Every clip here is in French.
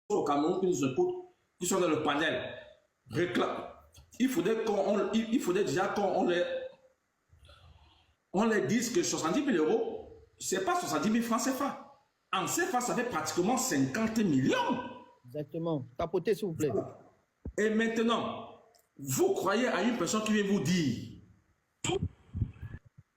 au Cameroun qui nous écoutent, qui sont dans le panel, réclament. Il faudrait déjà on les dise que 70 000 euros, ce n'est pas 70 000 francs CFA. En CFA, ça fait pratiquement 50 millions. Exactement. Tapotez, s'il vous plaît. Et maintenant, vous croyez à une personne qui vient vous dire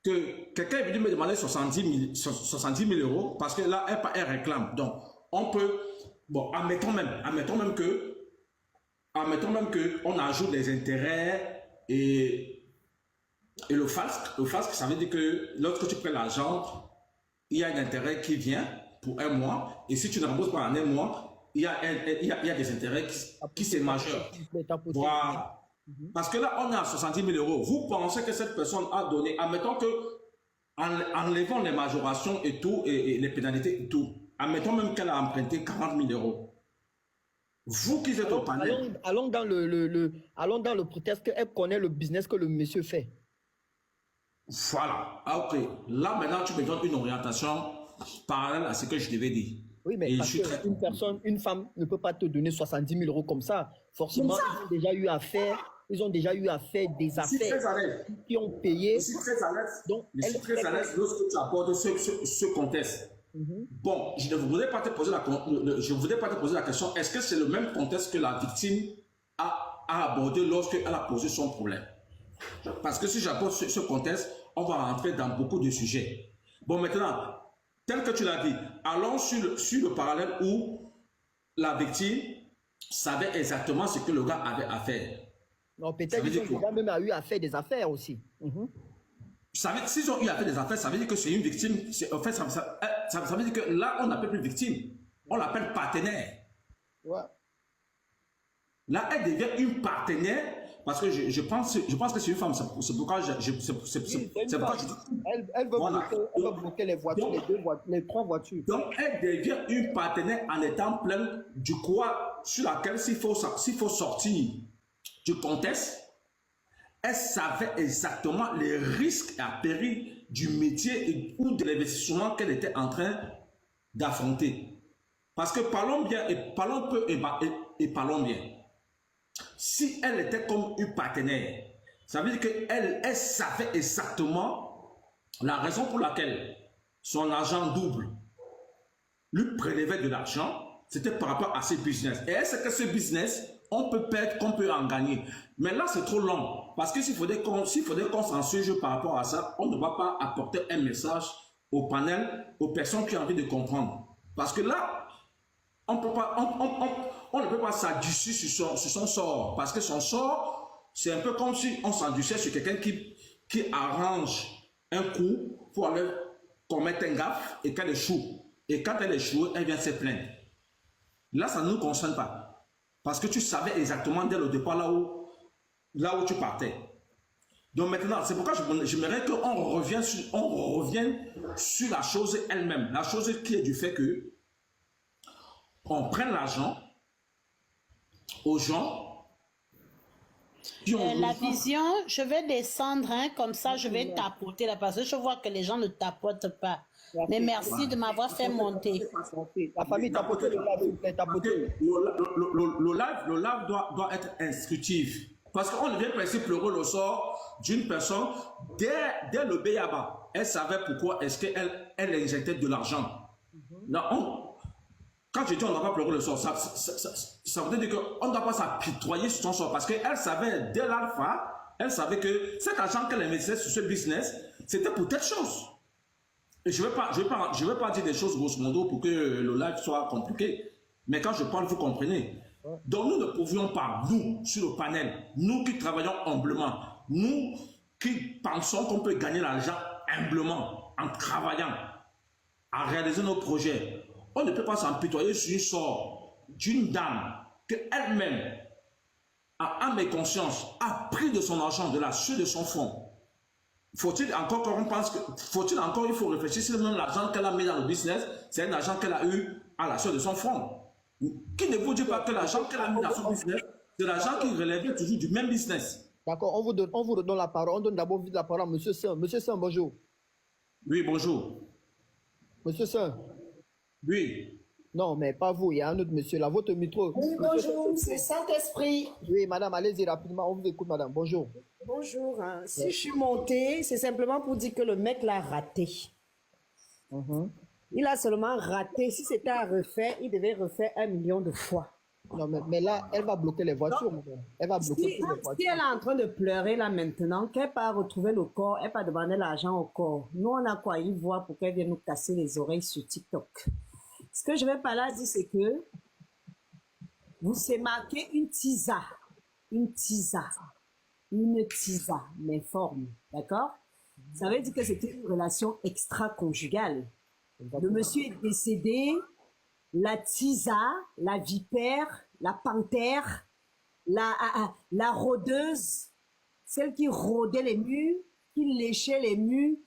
que quelqu'un est venu me demander 70 000 euros parce que là, elle réclame. Donc, on peut, bon, admettons même que on ajoute des intérêts et le FASC. Le FASC, ça veut dire que lorsque tu prends l'argent, il y a un intérêt qui vient pour un mois. Et si tu ne rembourses pas en un mois, il y a des intérêts qui sont majeurs. Voilà. Parce que là, on est à 70 000 euros. Vous pensez que cette personne a donné, admettons que, en enlevant les majorations et tout, et les pénalités et tout, admettons même qu'elle a emprunté 40 000 euros. Vous qui êtes au panel. Allons dans le prétexte qu'elle connaît le business que le monsieur fait. Voilà. Ah, ok. Là, maintenant, tu me donnes une orientation parallèle à ce que je devais dire. Oui, mais parce qu'une personne, une femme ne peut pas te donner 70 000 euros comme ça. Forcément, ils ont déjà eu à faire des affaires qui ont payé. Je suis très à l'aise. Je suis très à l'aise lorsque tu apportes ce contexte. Bon, je ne voudrais pas te poser la question, est-ce que c'est le même contexte que la victime a abordé lorsqu'elle a posé son problème? Parce que si j'aborde ce contexte, on va rentrer dans beaucoup de sujets. Bon, maintenant, tel que tu l'as dit, allons sur le parallèle où la victime savait exactement ce que le gars avait à faire. Non, peut-être qu'ils ont déjà même eu à faire des affaires aussi. S'ils ont eu à faire des affaires, ça veut dire que c'est une victime. En fait, ça veut dire que là, on n'appelle plus victime. On l'appelle partenaire. Ouais. Là, elle devient une partenaire parce que je pense que c'est une femme. C'est pourquoi je dis. Elle veut bloquer les voitures, les 3 voitures. Donc, elle devient une partenaire en étant pleine du quoi sur laquelle s'il faut sortir du contexte, elle savait exactement les risques et périls du métier ou de l'investissement qu'elle était en train d'affronter. Parce que parlons bien et parlons peu et parlons bien. Si elle était comme une partenaire, ça veut dire qu'elle savait exactement la raison pour laquelle son agent double lui prélevait de l'argent, c'était par rapport à ce business. Et est-ce que ce business, on peut perdre, qu'on peut en gagner? Mais là, c'est trop long. Parce que s'il faudrait qu'on s'en suive par rapport à ça, on ne va pas apporter un message au panel, aux personnes qui ont envie de comprendre. Parce que là, on ne peut pas s'adoucir sur son sort. Parce que son sort, c'est un peu comme si on s'adoucissait sur quelqu'un qui arrange un coup pour aller commettre un gaffe et qu'elle échoue. Et quand elle échoue, elle vient se plaindre. Là, ça ne nous concerne pas. Parce que tu savais exactement dès le départ là où tu partais. Donc maintenant, c'est pourquoi j'aimerais qu'on revienne sur la chose elle-même. La chose qui est du fait que on prenne l'argent aux gens qui ont la vision, je vais descendre, hein, comme ça je vais tapoter là, parce que je vois que les gens ne tapotent pas. Mais merci de m'avoir fait monter. La famille tapoter le live doit être instructif. Parce qu'on ne vient pas ici pleurer le sort d'une personne dès le béaba. Elle savait pourquoi est-ce qu'elle injectait de l'argent. Quand je dis on ne doit pas pleurer le sort, ça veut dire qu'on ne doit pas s'apitoyer sur son sort. Parce qu'elle savait dès l'alpha, elle savait que cet argent qu'elle investissait sur ce business, c'était pour telle chose. Et je ne vais pas dire des choses grosso modo pour que le live soit compliqué. Mais quand je parle, vous comprenez. Donc nous ne pouvions pas, nous, sur le panel, nous qui travaillons humblement, nous qui pensons qu'on peut gagner l'argent humblement en travaillant, à réaliser nos projets, on ne peut pas s'empitoyer sur une sort d'une dame que elle-même, à âme et conscience, a pris de son argent, de la sueur de son fonds. Faut-il encore qu'on pense que, il faut réfléchir si même l'argent qu'elle a mis dans le business, c'est un argent qu'elle a eu à la sueur de son fonds. Qui ne vous dit pas que l'argent qu'elle a mis dans son business, c'est l'argent qui relève toujours du même business. D'accord, on vous donne la parole. On donne d'abord vite la parole à Monsieur Saint. Monsieur Saint, bonjour. Oui, bonjour. Monsieur Saint. Oui. Non, mais pas vous, il y a un autre monsieur là. Votre micro. Oui, bonjour, c'est Saint-Esprit. Oui, madame, allez-y rapidement. On vous écoute, madame. Bonjour. Bonjour. Si je suis montée, c'est simplement pour dire que le mec l'a raté. Il a seulement raté. Si c'était à refaire, il devait refaire 1 million de fois. Non, mais là, elle va bloquer les voitures, madame. Elle va bloquer Si, toutes les si voitures. elle est en train de pleurer là maintenant, qu'elle pas retrouver le corps, elle pas demander l'argent au corps. Nous, on a quoi y voir pour qu'elle vienne nous casser les oreilles sur TikTok. Ce que je vais pas là dire, c'est que vous s'est marqué une tisa. Une tisa. Une tisa, m'informe. D'accord? Ça veut dire que c'était une relation extra-conjugale. Le monsieur est décédé, la tisa, la vipère, la panthère, la rôdeuse, celle qui rôdait les murs, qui léchait les murs,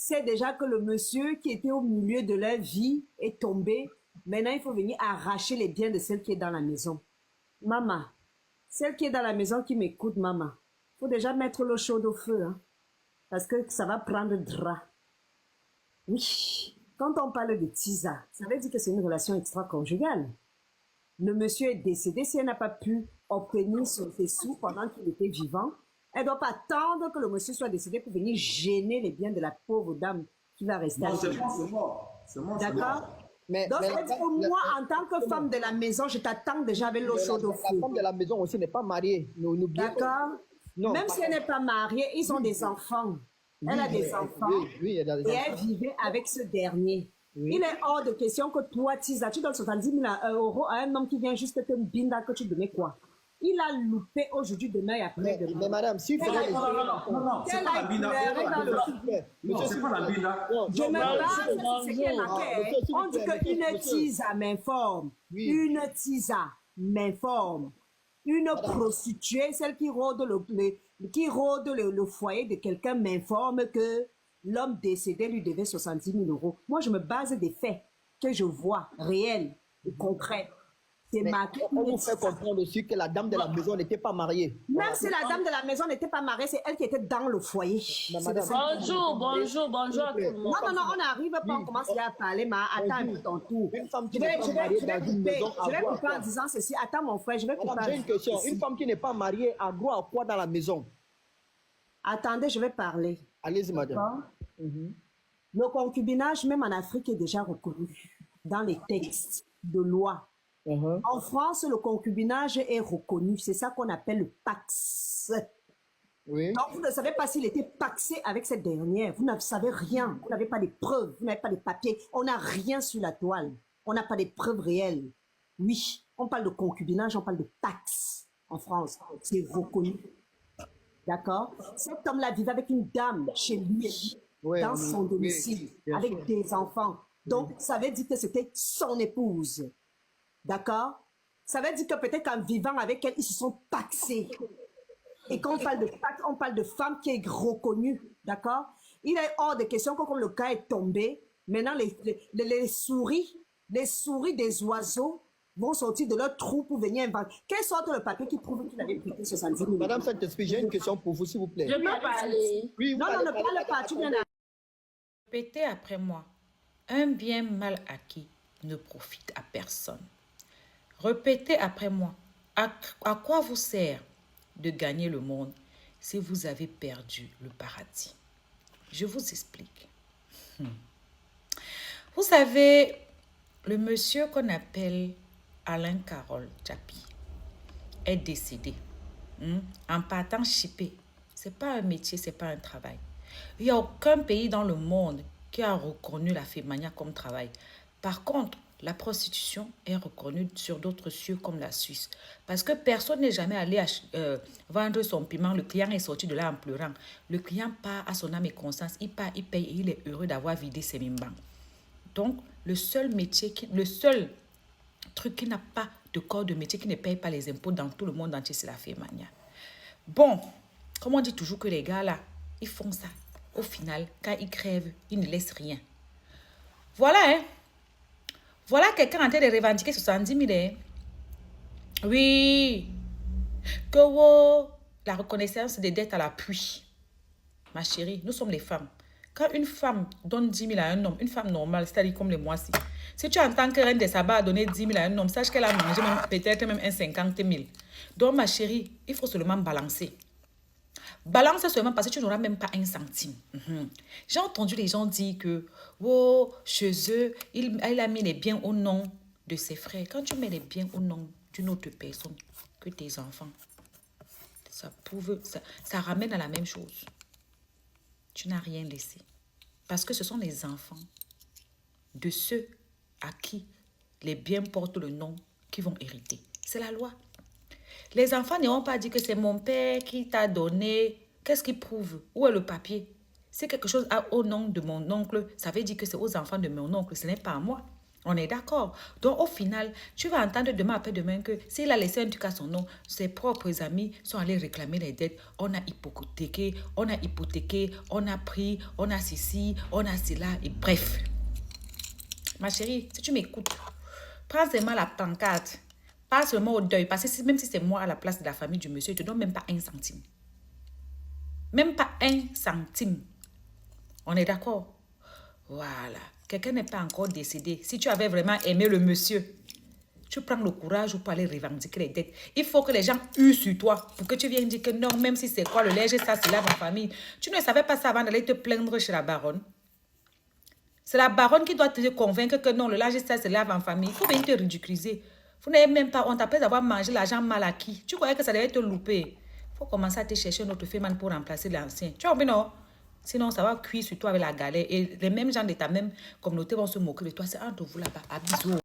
c'est déjà que le monsieur qui était au milieu de leur vie est tombé. Maintenant, il faut venir arracher les biens de celle qui est dans la maison. Maman, celle qui est dans la maison qui m'écoute, maman, il faut déjà mettre l'eau chaude au feu, hein, parce que ça va prendre drap. Oui, quand on parle de tisa, ça veut dire que c'est une relation extra-conjugale. Le monsieur est décédé, si elle n'a pas pu obtenir ses sous pendant qu'il était vivant, elle ne doit pas attendre que le monsieur soit décédé pour venir gêner les biens de la pauvre dame qui va rester Non, avec c'est elle. bon, c'est mort. C'est mort, c'est D'accord? mort. Donc, ça veut dire que moi, en tant que femme de la maison, je t'attends déjà avec l'eau chaude au La feu. femme de la maison aussi n'est pas mariée. N'oubliez pas. D'accord? Non, Même si elle n'est pas mariée, ils ont des enfants. Elle a des enfants. Oui, elle a des Et enfants. elle vivait avec ce dernier. Oui. Il est hors de question que toi, Tisa, tu donnes 70 000 € à un homme qui vient juste te binda que tu donnais quoi? Il a loupé aujourd'hui, demain et après demain. Mais madame, s'il faisait les... Non, c'est pas la bina. Non, c'est pas la bina. Je me base sur ce qui est marqué. On dit qu'une tisa m'informe. Oui. Une tisa m'informe. Une prostituée, celle qui rôde le foyer de quelqu'un m'informe que l'homme décédé lui devait 70 000 €. Moi, je me base des faits que je vois, réels et concrets. C'est Mais marqué. on vous fait comprendre aussi que la dame de la maison n'était pas mariée. Même si la dame de la maison n'était pas mariée, c'est elle qui était dans le foyer. Mais C'est madame- de ça- Bonjour à tout le monde. Non, on n'arrive pas, on commence déjà à parler, mais attends un peu ton tour. Une femme qui Je n'est vais pas mariée dans une maison je vais a droit à couper en quoi? disant ceci. Attends, mon frère, je vais couper Madame, en j'ai une disant question. ceci. Une femme qui n'est pas mariée a droit à quoi dans la maison? Attendez, je vais parler. Allez-y, madame. D'accord? Le concubinage, même en Afrique, est déjà reconnu dans les textes de loi. En France, le concubinage est reconnu. C'est ça qu'on appelle le pax. Oui. Donc, vous ne savez pas s'il était paxé avec cette dernière. Vous ne savez rien. Vous n'avez pas des preuves. Vous n'avez pas des papiers. On n'a rien sur la toile. On n'a pas des preuves réelles. Oui, on parle de concubinage, on parle de pax en France. C'est reconnu. D'accord? Cet homme-là vivait avec une dame chez lui, Ouais, dans oui, son oui, domicile, bien avec sûr. des enfants. Donc, ça veut dire que c'était son épouse. D'accord? Ça veut dire que peut-être qu'en vivant avec elle, ils se sont paxés. Et quand on parle de pacte, on parle de femme qui est reconnue. D'accord? Il est hors de question que comme le cas est tombé, maintenant les souris des oiseaux vont sortir de leur trou pour venir inventer. Quelle sorte de papier qui prouve qu'il avait prêté 70 000 €? Madame Saint-Esprit, j'ai une question pour vous, s'il vous plaît. Je peux parler. Oui, vous Non, allez ne parler, parle pas, tu viens d'aller. Répétez après moi. Un bien mal acquis ne profite à personne. Répétez après moi. À quoi vous sert de gagner le monde si vous avez perdu le paradis? Je vous explique. Vous savez, le monsieur qu'on appelle Alain Carole Chapi est décédé en partant chipper. Ce n'est pas un métier, ce n'est pas un travail. Il n'y a aucun pays dans le monde qui a reconnu la fémania comme travail. Par contre, la prostitution est reconnue sur d'autres cieux comme la Suisse. Parce que personne n'est jamais allé vendre son piment. Le client est sorti de là en pleurant. Le client part à son âme et conscience. Il part, il paye et il est heureux d'avoir vidé ses mimbans. Donc, le seul truc qui n'a pas de corps de métier, qui ne paye pas les impôts dans tout le monde entier, c'est la fémania. Bon, comme on dit toujours que les gars là, ils font ça. Au final, quand ils crèvent, ils ne laissent rien. Voilà, hein. Voilà quelqu'un en train de revendiquer 70 000. Hein. Oui. Que wow, la reconnaissance des dettes à l'appui. Ma chérie, nous sommes les femmes. Quand une femme donne 10 000 à un homme, une femme normale, c'est-à-dire comme les mois-ci, si tu entends que Reine des Sabbats a donné 10 000 à un homme, sache qu'elle a mangé peut-être même un 50 000. Donc, ma chérie, il faut seulement balancer. Balance seulement parce que tu n'auras même pas un centime. J'ai entendu les gens dire que oh, chez eux, il a mis les biens au nom de ses frères. Quand tu mets les biens au nom d'une autre personne que tes enfants, ça ramène à la même chose. Tu n'as rien laissé. Parce que ce sont les enfants de ceux à qui les biens portent le nom qui vont hériter. C'est la loi. Les enfants n'ont pas dit que c'est mon père qui t'a donné. Qu'est-ce qui prouve? Où est le papier? Si quelque chose au nom de mon oncle, ça veut dire que c'est aux enfants de mon oncle. Ce n'est pas à moi. On est d'accord. Donc, au final, tu vas entendre demain après-demain que s'il a laissé un truc à son nom, ses propres amis sont allés réclamer les dettes. On a hypothéqué, on a pris, on a ceci, on a cela, et bref. Ma chérie, si tu m'écoutes, prends seulement la pancarte. Pas seulement au deuil, parce que même si c'est moi à la place de la famille du monsieur, je ne te donne même pas un centime. Même pas un centime. On est d'accord? Voilà. Quelqu'un n'est pas encore décédé. Si tu avais vraiment aimé le monsieur, tu prends le courage pour aller revendiquer les dettes. Il faut que les gens huent sur toi pour que tu viennes dire que non, même si c'est quoi le linge, ça c'est là ma famille. Tu ne savais pas ça avant d'aller te plaindre chez la baronne. C'est la baronne qui doit te convaincre que non, le linge, ça se lave en famille. Il faut venir te ridiculiser. Vous n'avez même pas honte après avoir mangé l'argent mal acquis. Tu croyais que ça devait te louper. Il faut commencer à te chercher un autre féman pour remplacer l'ancien. Tu as envie, non? Sinon, ça va cuire sur toi avec la galère. Et les mêmes gens de ta même communauté vont se moquer de toi. C'est entre vous là-bas. À bisous.